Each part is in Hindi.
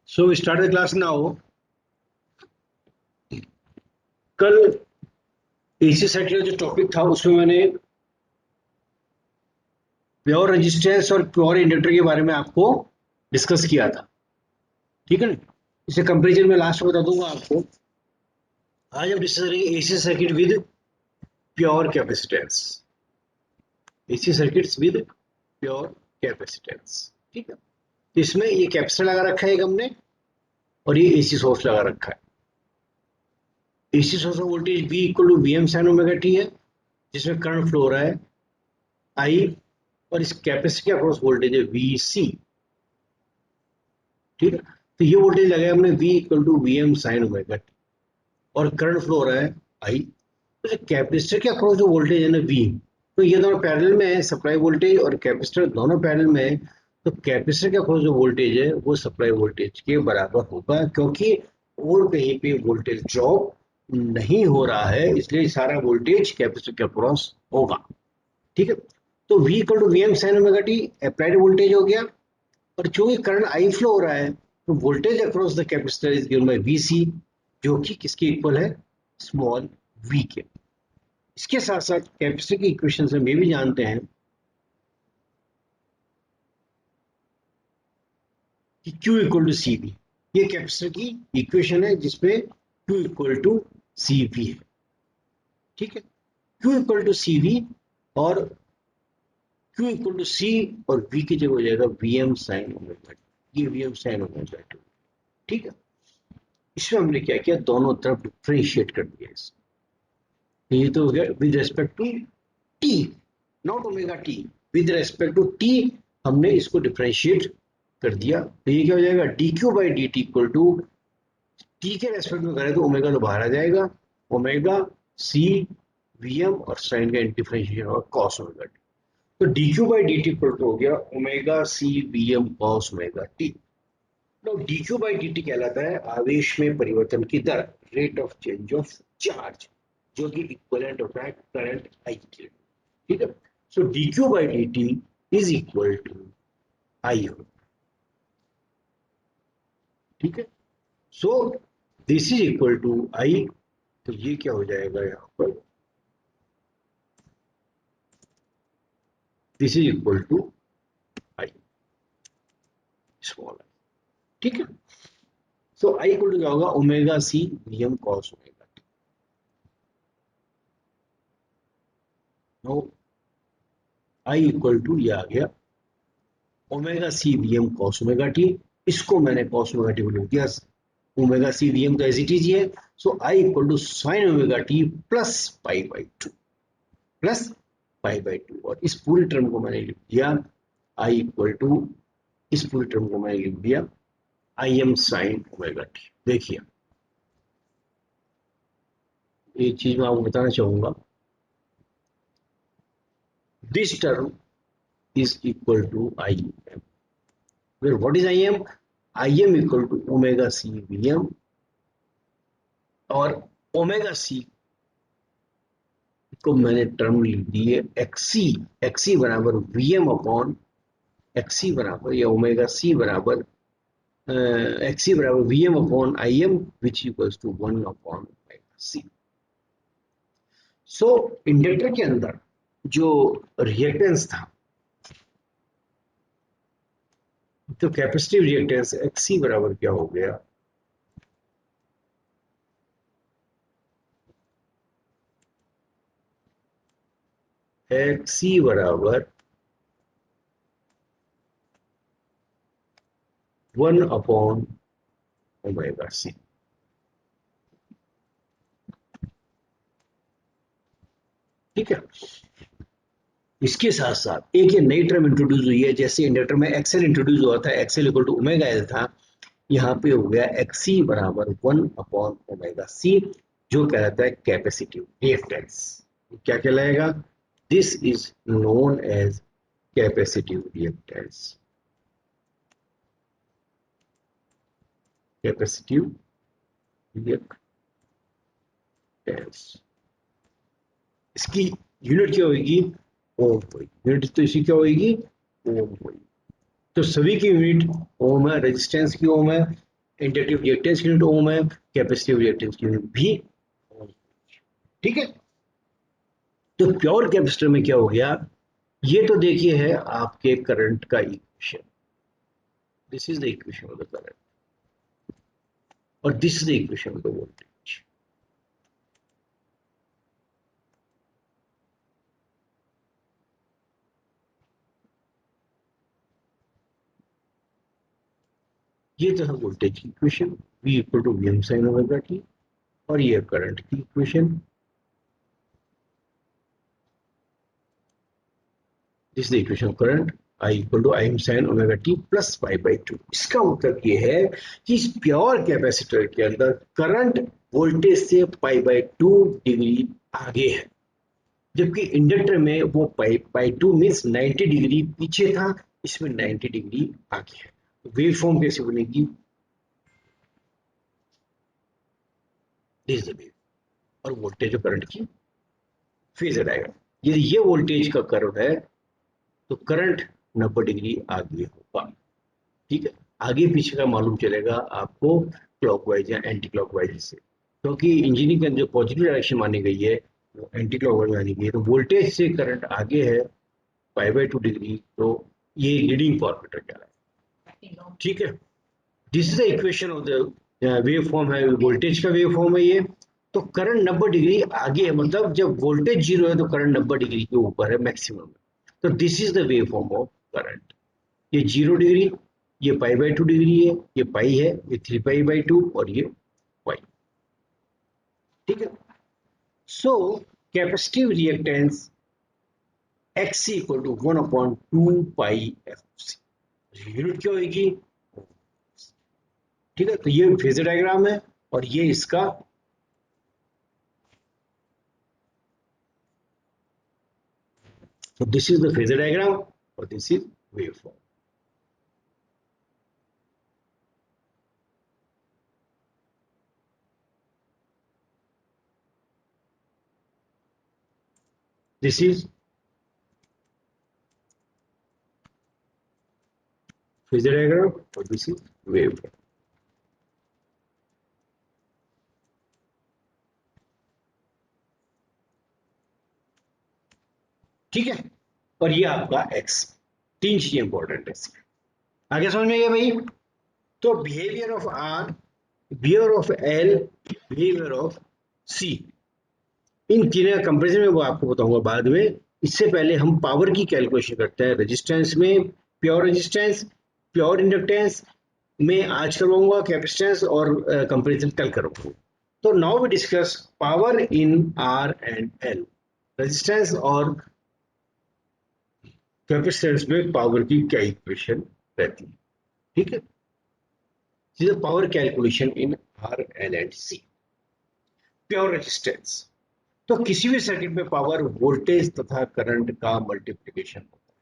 So we start the class now. कल एसी सर्किट का जो टॉपिक था उसमें मैंने प्योर रेजिस्टेंस और प्योर इंडक्टर के बारे में आपको डिस्कस किया था, ठीक है ना। इसे कंपैरिजन में लास्ट में बता दूंगा आपको। आज हम डिस्कस करेंगे AC circuit with pure capacitance, AC circuits with pure capacitance, ठीक है। तो इसमें ये कैपेसिटर लगा रखा है एक हमने, और ये एसी सोर्स लगा रखा है। एसी सोर्स का voltage V equal to V M sine omega T है, जिसमें करंट फ्लो हो रहा है I, और इस कैपेसिटर के अक्रॉस वोल्टेज है VC, ठीक है। तो ये वोल्टेज लगाया हमने V equal to V M sine omega T, और करंट फ्लो हो रहा है I। तो कैपेसिटर के अक्रॉस जो वोल्टेज है ना V, तो ये दोनों पैरेलल में है, सप्लाई वोल्टेज और कैपेसिटर दोनों पैरेलल में है। तो कैपेसिटर के अक्रॉस जो वोल्टेज है वो सप्लाई वोल्टेज के बराबर होगा, क्योंकि और कहीं पे वोल्टेज ड्रॉप नहीं हो रहा है, इसलिए सारा वोल्टेज कैपेसिटर के अक्रॉस होगा, ठीक है। तो V equal to V M sine omega T applied voltage हो गया, और जो ये करंट आई फ्लो हो रहा है, तो voltage across the capacitor is given by VC, जो कि किसके इक्वल है, स्मॉल v के। इसके साथ साथ कैपेसिटर की इक्वेशन से हम ये भी जानते हैं कि Q equal to C V, ये कैपेसिटर की इक्वेशन है जिसमें Q equal to C V है, ठीक है। Q equal to C V, और Q इक्वल टू सी और V की जगह हो जाएगा वी एम साइन ओमेगा, ये वी एम साइन ओमेगा, ठीक है। इसमें हमने क्या किया, दोनों तरफ डिफ्रेंशिएट कर दिया इसमें। ये तो हो गया with respect to T, not omega T, with respect to T हमने इसको डिफ्रेंशिएट कर दिया। तो ये क्या हो जाएगा, D Q by D T equal to, T के रेस्पेक्ट में करें तो ओमेगा तो बाहर आ जाएगा, ओमेगा सी वी एम और साइन का डिफ्रेंशिएशन और कॉस ओमेगा टी। तो D Q by D T equal to हो गया omega C V M cos omega T. तो D Q by D T कहलाता है आवेश में परिवर्तन की दर, rate of change of charge, जो कि इक्विवेलेंट होता है करंट आई के, ठीक है। So D Q by D T is equal to I, ठीक है। So this is equal to I, तो ये क्या हो जाएगा यहाँ पर, this is equal to I, small I, ठीक है। सो आई इक्वल टू क्या होगा, omega C V M cos omega T. No, I equal to ये आ गया omega C V M cos omega T, इसको मैंने कॉस ओमेगा टी को लिख दिया, ओमेगा सी वी एम तो एज इट इज ही है। So I equal to sine omega T plus pi by two, plus pi by two, और इस पूरी टर्म को मैंने लिख दिया आई इक्वल टू, इस पूरी टर्म को मैंने लिख दिया I M sine omega T. देखिए एक चीज मैं आपको बताना चाहूंगा, this term is equal to I M, फिर what is I M equal to omega C V M, और ओमेगा सी को मैंने टर्म लिख दी है एक्सी, एक्सी बराबर वी एम अपॉन, एक्सी बराबर या ओमेगा सी बराबर एक्सी बराबर V M upon I M, which equals to 1 upon omega C. So inductor के अंदर जो रिएक्टेंस था, तो कैपेसिटिव रिएक्टेंस एक्सी बराबर क्या हो गया, एक्सी बराबर 1 अपॉन ओमेगा सी, ठीक है। इसके साथ साथ एक ये नई टर्म इंट्रोड्यूस हुई है, जैसे इंडक्टर में एक्सएल इंट्रोड्यूस हुआ था, XL equal to omega L था, यहाँ पे हो गया एक्सी बराबर 1 अपॉन ओमेगा सी, जो कहलाता है कैपेसिटिव रिएक्टेंस। क्या कहलाएगा, this is known as capacitive reactance, capacitive reactance. इसकी यूनिट क्या होगी, ओम होगी, यूनिट तो इसी क्या होगी, ओम होगी। तो सभी की यूनिट ओम है, रेजिस्टेंस की ओम है, इंडक्टिव रिएक्टेंस की यूनिट ओम है, कैपेसिटिव रिएक्टेंस की यूनिट भी ओम। ठीक है, तो प्योर कैपेसिटर में क्या हो गया, ये तो देखिए है आपके करंट का equation, this is the equation of the current और this is the equation of the voltage. ये तो है वोल्टेज की equation, V equal to V M sine omega T, और ये करंट की equation, this the equation of current, I equal to I M sine omega T plus pi by two. इसका मतलब ये है कि इस प्योर कैपेसिटर के अंदर करंट वोल्टेज से पाई बाई टू डिग्री आगे है, जबकि इंडक्टर में वो पाई बाई टू मीन्स 90 डिग्री पीछे था, इसमें 90 डिग्री आगे है। वेव फॉर्म कैसे बनेगी, दिस द वेव, और वोल्टेज और करंट की फेजर आएगा। यदि ये वोल्टेज का कर्व है तो करंट 90 डिग्री आगे होगा। ठीक है, आगे पीछे का मालूम चलेगा आपको क्लॉकवाइज या एंटी क्लॉकवाइज से, क्योंकि इंजीनियरिंग के अंदर जो पॉजिटिव डायरेक्शन मानी गई है वो एंटी क्लॉकवाइज मानी गई है, तो वोल्टेज से करंट आगे है पाई बाई टू डिग्री, तो ये लीडिंग पावर फैक्टर कहलाएगा। ठीक है, this is the equation of the wave form है, वोल्टेज का वेव फॉर्म है ये। तो करंट 90 डिग्री आगे है, मतलब जब वोल्टेज जीरो है तो करंट 90 डिग्री के ऊपर है मैक्सिमम। तो this is the wave form of current. ये 0 डिग्री, ये पाई बाई टू डिग्री है, ये पाई है, ये 3 पाई बाई टू, और ये पाई। ठीक है, so capacitive reactance X equal to 1/2 pi F C, unit क्या होगी। ठीक है, तो ये फेजर डायग्राम है और ये इसका so this is the phasor diagram or this is waveform। This is phasor diagram और this is waveform। ठीक है, और ये आपका x, तीन चीजें इंपॉर्टेंट है इसमें, आगे समझ में गया भाई। तो behaviour of R, behaviour of L, behaviour of C, इन तीनों कंपेरिजन में वो आपको बताऊंगा बाद में। इससे पहले हम पावर की कैलकुलेशन करते हैं रेजिस्टेंस में, प्योर रेजिस्टेंस, प्योर इंडक्टेंस में आज करवाऊंगा, कैपेसिटेंस और कंपेरिजन कल करूंगा। तो now we discuss power in R and L, resistance और कैपेसिटेंस में पावर की क्या इक्वेशन रहती है। ठीक है, power calculation in R L and C. Pure resistance, तो किसी भी सर्किट में पावर वोल्टेज तथा करंट का मल्टीप्लिकेशन होता है।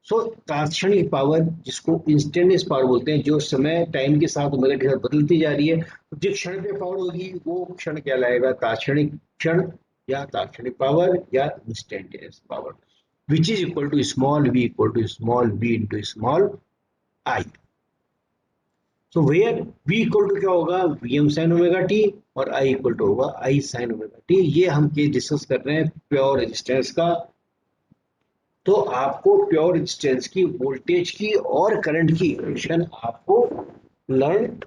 सो तात्क्षणिक पावर, जिसको इंस्टेंटेनियस पावर बोलते हैं, जो समय टाइम के साथ ओमेगा के साथ बदलती जा रही है, तो जिस क्षण पे पावर होगी वो क्षण कहलाएगा तात्क्षणिक क्षण या तात्क्षणिक पावर या instantaneous power, which is equal to small v equal to small v into small I. So where v equal to क्या होगा, Vm sin ओमेगा टी, और I इक्वल टू होगा I sin ओमेगा टी। ये हम केस डिस्कस कर रहे हैं प्योर रेजिस्टेंस का। तो आपको प्योर रेजिस्टेंस की, वोल्टेज की और करंट की इक्वेशन आपको लर्न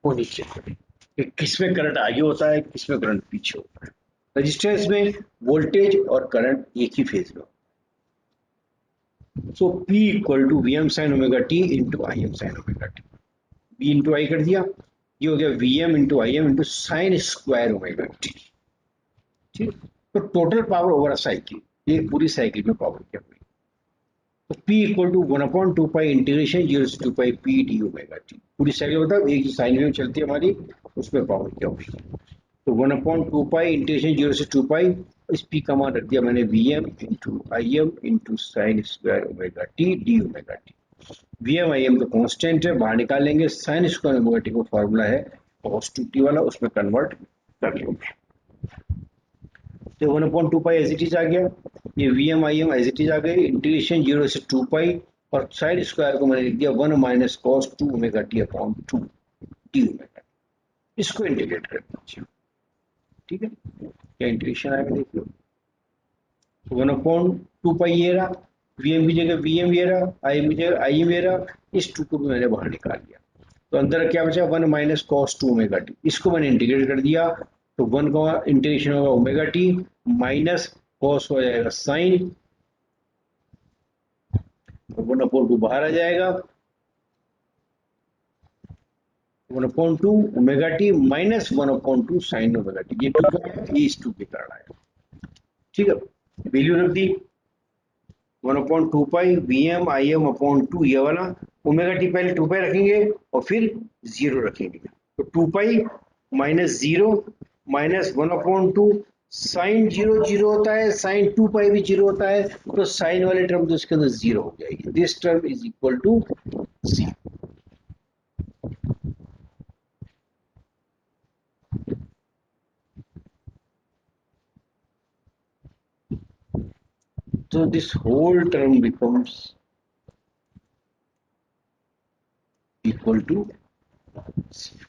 होनी चाहिए कि किसमें करंट आगे होता है, किसमें करंट पीछे होता है। रेजिस्टेंस में वोल्टेज और करंट एक ही फेज में। So P equal to Vm sin omega T into Im sin omega T, V into I कर दिया, ये हो गया Vm into I M into sine square omega T. ठीक, तो total power over a cycle, ये पूरी साइकिल में पावर क्या हुई। तो P equal to 1/2 pi integration 0 से 2 pi P D omega T, पूरी साइकिल मतलब एक जो साइन वेव चलती है हमारी, उसमें पावर क्या हुई। तो 1/2 पाई इंटीग्रेशन 0 से 2 पाई, इस P का मान रख दिया मैंने Vm into I M into sine square omega T D omega T. Vm Im तो कांस्टेंट है, बाहर निकालेंगे, साइन स्क्वायर ओमेगा टी का फॉर्मूला है cos 2t वाला, उसमें कन्वर्ट कर लेंगे। तो 1/2 पाई एज इट इज आ गया, ये Vm Im as it is आ गई, इंटीग्रेशन 0 से 2 पाई, और साइन स्क्वायर को मैंने लिख दिया 1 minus cos 2 omega T upon 2 D omega, इसको इंटीग्रेट कर दीजिए। ठीक है, क्या इंटीग्रेशन आएगा देखिए, 1/2 पाई ये रहा, वी एम की जगह वी एम ये रहा, आई की जगह आई एम ये रहा, इस टू को भी मैंने बाहर निकाल दिया, तो अंदर क्या बचा 1 माइनस कॉस 2 ओमेगा टी, इसको मैंने इंटीग्रेट कर दिया, तो 1 का इंटीग्रेशन होगा ओमेगा टी माइनस कॉस हो जाएगा साइन, 1/2 बाहर आ जाएगा, 1/2 omega T minus 1/2 sign omega T, ये 2 का है, ये इस 2 के कारण आएगा। ठीक है, वैल्यू रख दी 1/2 pi V M I M upon 2, ये वाला ओमेगा टी पहले 2 पाई रखेंगे और फिर 0 रखेंगे, तो 2 पाई माइनस 0 माइनस 1/2 साइन 0 0 होता है, साइन 2 पाई भी 0 होता है, तो साइन वाले टर्म तो इसके अंदर 0 हो जाएगी, this term is equal to 0। So this whole term becomes equal to 0.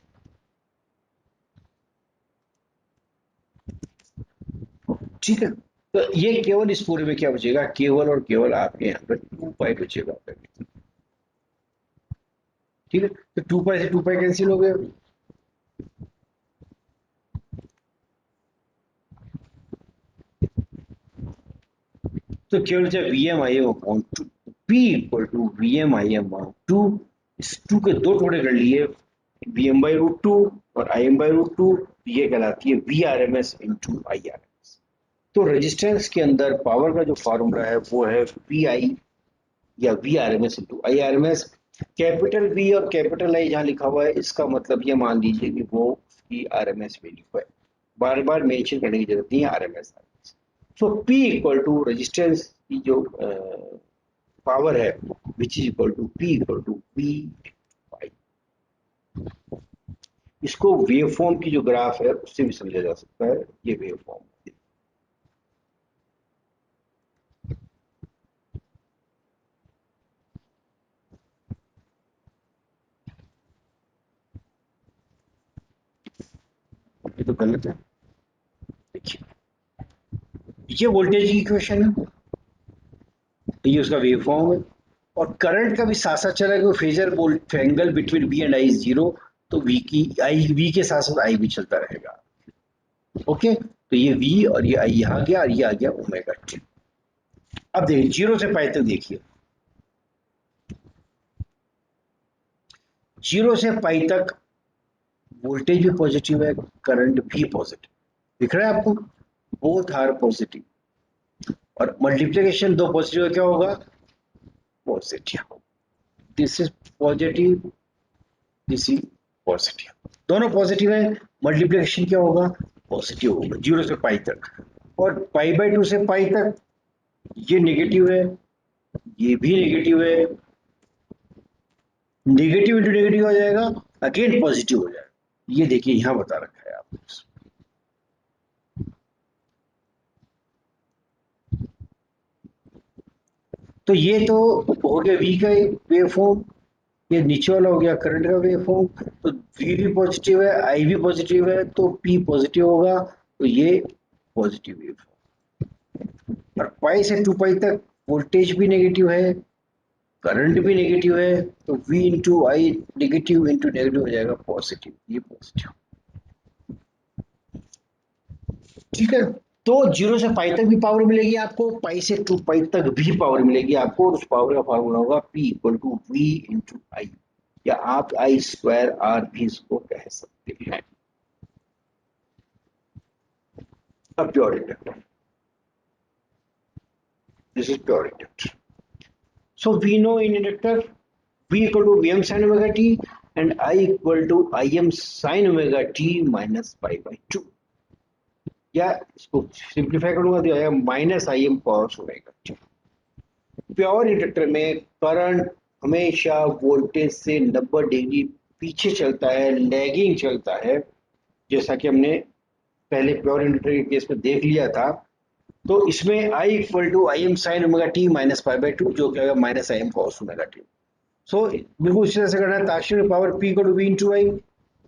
ठीक है, तो ये केवल इस पूरे में क्या बचेगा, केवल और केवल आपके यहाँ पर 2 पाई बचेगा। ठीक है, तो 2 पाई से 2 पाई कैंसिल हो गया, तो केवल बचा V M I M upon 2, P equal to V M I M upon 2, इस 2 के 2 टुकड़े कर लिए, वी एम बाई रूट 2 और आई एम बाई रूट 2, ये कहलाती है V R M S into I R M S. तो रेजिस्टेंस के अंदर पावर का जो फॉर्मूला है वो है पी आई या V R M S into I R M S. Capital V और कैपिटल आई जहाँ लिखा हुआ है, इसका मतलब ये मान लीजिए कि वो उसकी आर एम एस वैल्यू है, बार बार मेंशन करने की जरूरत नहीं है, R M S. So P equal to resistance की जो पावर है, which is equal to P equal to V I. इसको वेव फॉर्म की जो ग्राफ है उससे भी समझा जा सकता है, ये वेव फॉर्म है। ये तो गलत है, देखिए ये वोल्टेज की इक्वेशन है, ये उसका वेव फॉर्म है, और करंट का भी साथ साथ चला गया, phasor angle between V and I zero, तो वी की आई वी के साथ साथ आई भी चलता रहेगा। ओके, तो ये वी और ये आई यहाँ गया और ये आ गया ओमेगा टी। अब देखिए 0 से पाई तक देखिए, 0 से पाई तक वोल्टेज भी पॉजिटिव है, करंट भी पॉजिटिव, दिख रहा है आपको, बोथ आर पॉजिटिव, और मल्टीप्लिकेशन दो पॉजिटिव का क्या होगा, positive, this is positive, this is positive, दोनों पॉजिटिव है, मल्टीप्लिकेशन क्या होगा, पॉजिटिव होगा 0 से पाई तक। और पाई बाई 2 से पाई तक ये नेगेटिव है, ये भी नेगेटिव है, नेगेटिव इंटू नेगेटिव हो जाएगा, अगेन पॉजिटिव हो जाएगा, ये देखिए यहां बता रखा है आपने। तो ये तो हो गया वी का वेव फॉर्म, ये नीचे वाला हो गया करंट का वेव फॉर्म, तो वी भी पॉजिटिव है, आई भी पॉजिटिव है, तो पी पॉजिटिव होगा, तो ये पॉजिटिव वेव फॉर्म। और पाई से 2 पाई तक वोल्टेज भी नेगेटिव है, करंट भी नेगेटिव है, तो V इंटू आई नेगेटिव इंटू नेगेटिव हो जाएगा पॉजिटिव, ये पॉजिटिव। ठीक है, तो 0 से पाई तक भी पावर मिलेगी आपको, पाई से 2 पाई तक भी पावर मिलेगी आपको, और उस पावर का फार्मूला होगा P equal to V into I, या आप आई स्क्वायर आर भी इसको कह सकते हैं। अब pure inductor, this is pure inductor. So we know in inductor V equal to Vm sin omega t and I equal to Im sin omega t minus pi by 2, या इसको सिंप्लीफाई करूंगा तो आएगा minus I M cos omega T. Pure inductor में करंट हमेशा वोल्टेज से 90 डिग्री पीछे चलता है, लैगिंग चलता है, जैसा कि हमने पहले प्योर इंडक्टर के केस में देख लिया था। तो इसमें I equal to I M sine omega T minus pi by 2, जो क्या होगा minus I M cos omega T. So बिल्कुल इसी तरह से करना है, ताक्षणिक power P equal to V into I,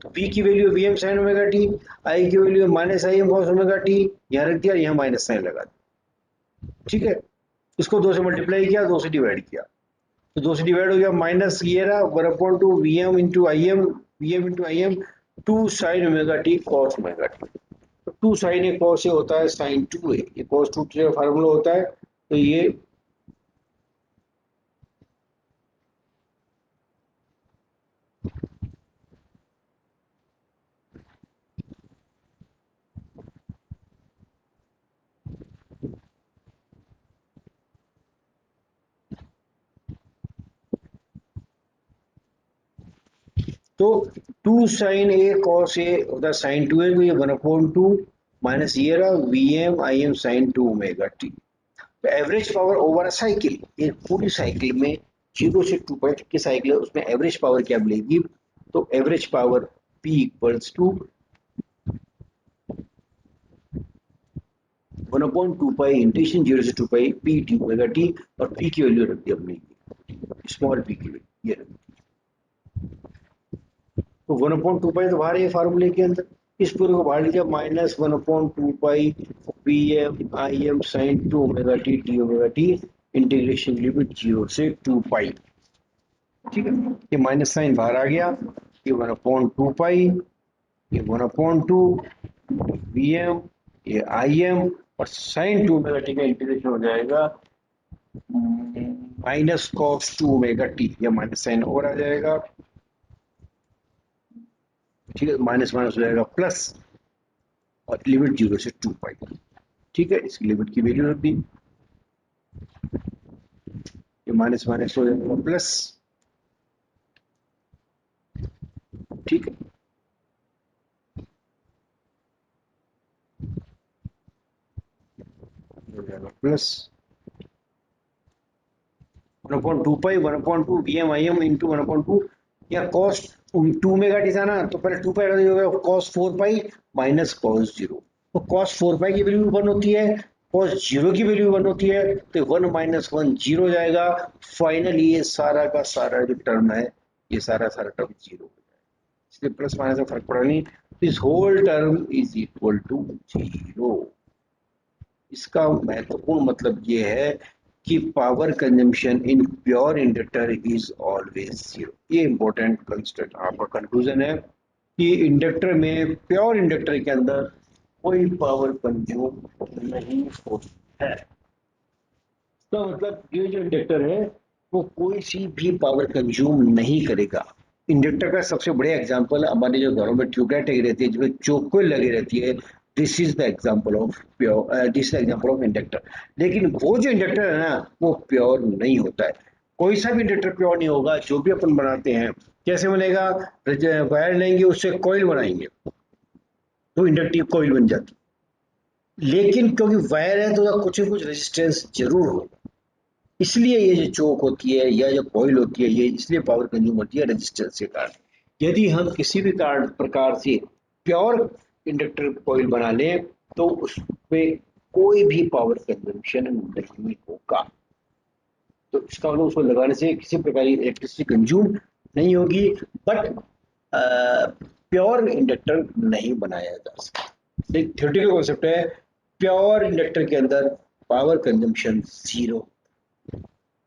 तो V की value V M sine omega T, I की value minus I M cos omega T, यहाँ रख दिया, यहाँ माइनस साइन लगा दिया। ठीक है, इसको 2 से मल्टीप्लाई किया, 2 से डिवाइड किया, तो 2 से डिवाइड हो गया, माइनस ये रहा 1/2 V M into I M, V M into I M, 2 sine omega T cos omega T. तो 2 साइन ए कॉस ए होता है साइन 2 ए, ये कॉस 2 का फार्मूला होता है, तो ये तो 2 साइन ए कॉस ए होता है साइन 2 ए, तो ये 1/2 माइनस ये रहा V M I M sine 2 omega T. तो average power over a cycle, एक पूरी साइकिल में 0 से 2 पाई तक की साइकिल है, उसमें एवरेज पावर क्या मिलेगी? तो average power P equals to 1/2 pi integration 0 से 2 pi P T omega T, और P की वैल्यू रख दी हमने, स्मॉल p की वैल्यू ये रख दी। तो 1/2 पाई तो बाहर है फार्मूले के अंदर, इस पूरे को बाहर लिखा minus 1/2 pi P M I M sine 2 omega T T omega T, integration limit 0 से 2 पाई। ठीक है, ये माइनस साइन बाहर आ गया, ये 1/2 पाई, ये 1/2 वी एम, ये आई एम, और साइन 2 ओमेगा टी का इंटीग्रेशन हो जाएगा माइनस कॉस 2 ओमेगा टी, या माइनस साइन और आ जाएगा। ठीक है, माइनस माइनस हो जाएगा प्लस, और लिमिट 0 से 2 पाई। ठीक है, इसकी लिमिट की वैल्यू रख दी, ये माइनस माइनस हो जाएगा प्लस। ठीक है, हो जाएगा plus 1/2 pi 1/2 V M I M into 1/2, या कॉस 2 मेगा टी था ना, तो पहले 2 पाई हो गया कॉस 4 पाई माइनस कॉस 0। तो कॉस 4 पाई की वैल्यू 1 होती है, कॉस 0 की वैल्यू 1 होती है, तो 1 माइनस 1 0 हो जाएगा। फाइनली ये सारा का सारा जो टर्म है, ये सारा सारा टर्म 0 हो जाएगा, इसलिए प्लस माइनस में फर्क पड़ा नहीं, this whole term is equal to 0। इसका महत्वपूर्ण मतलब ये है कि power consumption in pure inductor is always 0। ये इंपॉर्टेंट कंस्टेंट आपका कंक्लूजन है कि इंडक्टर में, प्योर इंडक्टर के अंदर कोई पावर कंज्यूम नहीं होता है। तो मतलब ये जो इंडक्टर है वो कोई सी भी पावर कंज्यूम नहीं करेगा। इंडक्टर का सबसे बड़े एग्जांपल हमारे जो घरों में ट्यूबलाइट लगी रहती है, जिसमें चौकोल लगी रहती है, this is the example of pure, this is example of inductor. लेकिन वो जो इंडक्टर है ना, वो प्योर नहीं होता है। कोई सा भी इंडक्टर प्योर नहीं होगा, जो भी अपन बनाते हैं। कैसे बनेगा? वायर लेंगे, उससे कॉइल बनाएंगे, तो इंडक्टिव कॉइल बन जाती है। लेकिन क्योंकि वायर है तो कुछ न कुछ रेजिस्टेंस जरूर होगा, इसलिए ये जो चोक होती है या जो कॉइल होती है, ये इसलिए पावर कंज्यूम होती है रेजिस्टेंस के कारण। यदि हम किसी भी कारण प्रकार से प्योर इंडक्टर कॉइल बना लें, तो उसमें कोई भी पावर कंजम्पशन नहीं होगा। तो इसका मतलब उसको लगाने से किसी प्रकार की इलेक्ट्रिसिटी कंज्यूम नहीं होगी, बट प्योर इंडक्टर नहीं बनाया जा सकता। एक थ्योरेटिकल कॉन्सेप्ट है, प्योर इंडक्टर के अंदर पावर कंजम्पशन 0।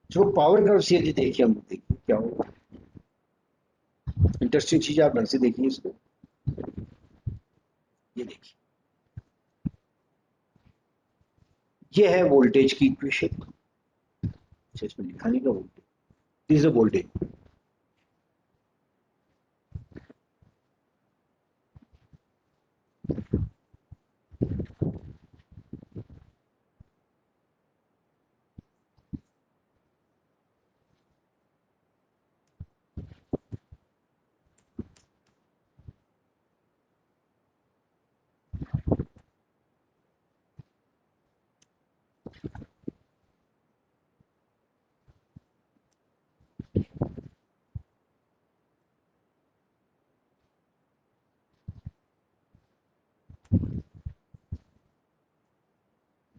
जो पावर कर्व से यदि देखिए, हम देखिए क्या होगा, इंटरेस्टिंग चीज आप ढंग से देखिए इसको। ये देखिए, ये है वोल्टेज की इक्वेशन। अच्छा, इसमें लिखा नहीं का voltage, this is voltage.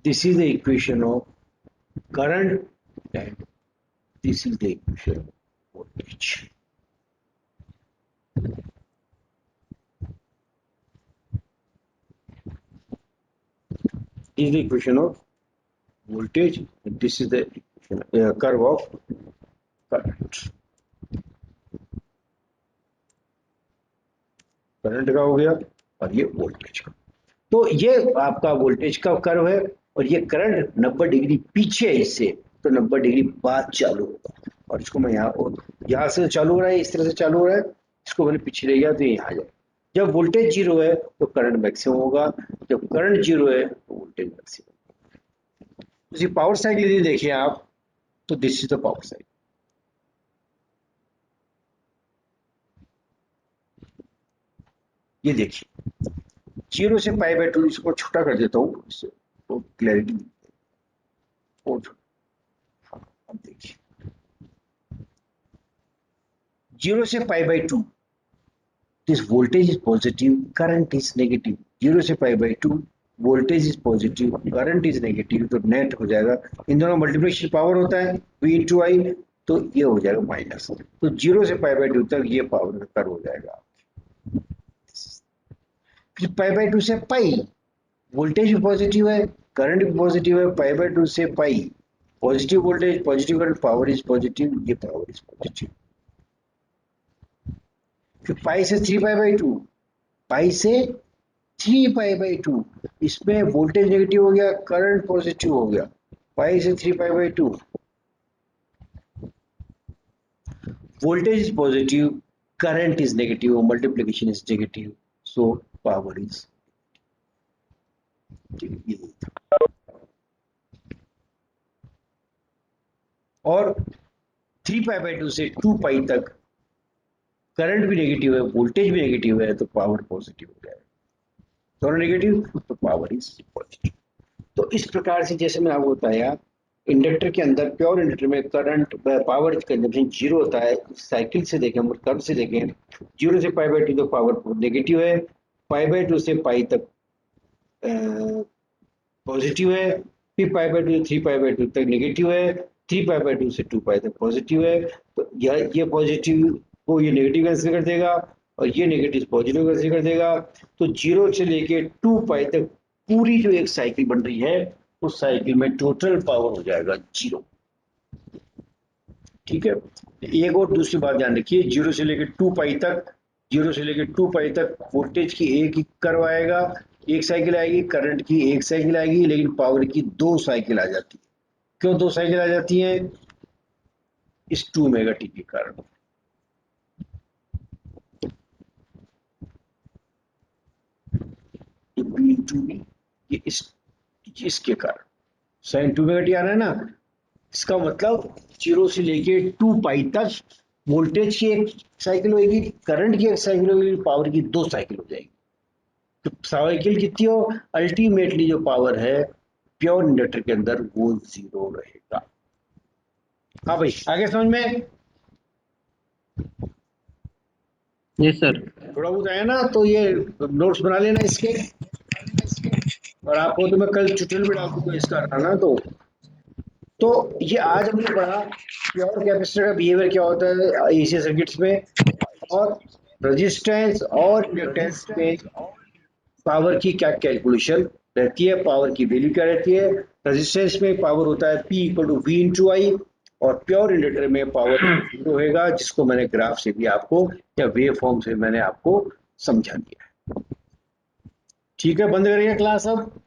This is the equation of current, and this is the equation of voltage. This is the equation of voltage. This is the curve of current. Current का हो गया और ये वोल्टेज का। तो ये आपका वोल्टेज का कर्व है और ये करंट 90 डिग्री पीछे है इससे, तो 90 डिग्री बाद चालू होगा। और इसको मैं यहाँ से चालू हो रहा है, इस तरह से चालू हो रहा है, इसको मैंने पीछे ले गया तो ये यहाँ आ जाए। जब वोल्टेज जीरो है तो करंट मैक्सिमम होगा, जब करंट जीरो है तो वोल्टेज मैक्सिमम। उसी पावर साइकिल यदि देखिए आप, तो this is the power cycle. ये देखिए जीरो से पाई बाय टू, इसको छोटा कर देता हूँ इससे तो क्लैरिटी और हाँ, अब देखिए जीरो से pi by two, this voltage is positive, current is negative. Zero से pi by two voltage is positive, current is negative, तो नेट हो जाएगा, इन दोनों मल्टीप्लिकेशन पावर होता है V इंटू आई, तो ये हो जाएगा माइनस। तो जीरो से पाई बाय टू तक ये पावर का कर्व हो जाएगा। फिर पाई बाय टू से पाई, वोल्टेज भी पॉजिटिव है, करंट भी पॉजिटिव है, पाई बाय टू से pi, positive voltage positive current, power is positive, ये पावर इज पॉजिटिव। फिर पाई से three pi by two, pi से थ्री पाई बाय टू, इसमें वोल्टेज नेगेटिव हो गया, करंट पॉजिटिव हो गया, पाई से three pi by two, voltage is positive, current is negative, multiplication is negative, so power is और 3 पाई बाय 2 से 2 पाई तक करंट भी नेगेटिव है, वोल्टेज भी नेगेटिव है, तो पावर पॉजिटिव हो जाएगा। दोनों नेगेटिव तो पावर इज पॉजिटिव। तो इस प्रकार से जैसे मैंने आपको बताया, इंडक्टर के अंदर, प्योर इंडक्टर में करंट पावर कंजम्पशन जीरो होता है। साइकिल से देखें, हम कर्व से देखें, जीरो से पाई बाय टू तो पावर नेगेटिव है, पाई बाय टू से पाई तक पॉजिटिव है, फिर पाई by to three pi by to तक नेगेटिव है, थ्री पाई बाय टू से टू पाई तक पॉजिटिव है। तो ये पॉजिटिव को ये नेगेटिव कैंसिल कर देगा और ये नेगेटिव पॉजिटिव कैंसिल कर देगा। तो जीरो से लेके टू पाई तक पूरी जो एक साइकिल बन रही है, उस साइकिल में टोटल पावर हो जाएगा जीरो। ठीक है, एक और दूसरी बात ध्यान रखिए, जीरो से लेकर टू पाई तक, जीरो से लेकर टू पाई तक वोल्टेज की एक ही कर्व आएगा, एक साइकिल आएगी, करंट की एक साइकिल आएगी, लेकिन पावर की दो साइकिल आ जाती है। क्यों दो साइकिल आ जाती है? इस 2 मेगा टी के कारण। ये इसके कारण साइन 2 मेगा टी आ रहा है ना। इसका मतलब जीरो से लेके 2 पाई तक वोल्टेज की एक साइकिल होगी, करंट की एक साइकिल होगी, पावर की दो साइकिल हो जाएगी। तो साइकिल कितनी हो, अल्टीमेटली जो पावर है प्योर इंडक्टर के अंदर वो जीरो रहेगा। हाँ भाई, आगे समझ में? Yes sir. थोड़ा बहुत आया ना, तो ये नोट्स बना लेना इसके, और आपको तो मैं कल ट्यूटोरियल भी डाल दूंगा इसका, ना तो ये आज हमने पढ़ा प्योर कैपेसिटर का बिहेवियर क्या होता है एसी सर्किट्स में, और रेजिस्टेंस और इंडक्टेंस में पावर की क्या कैलकुलेशन रहती है, पावर की वैल्यू क्या रहती है। रेजिस्टेंस में पावर होता है P equal to V into I, और प्योर इंडक्टर में पावर जीरो होगा, जिसको मैंने ग्राफ से भी आपको या वेव फॉर्म से मैंने आपको समझा दिया है। ठीक है, बंद करिए क्लास अब।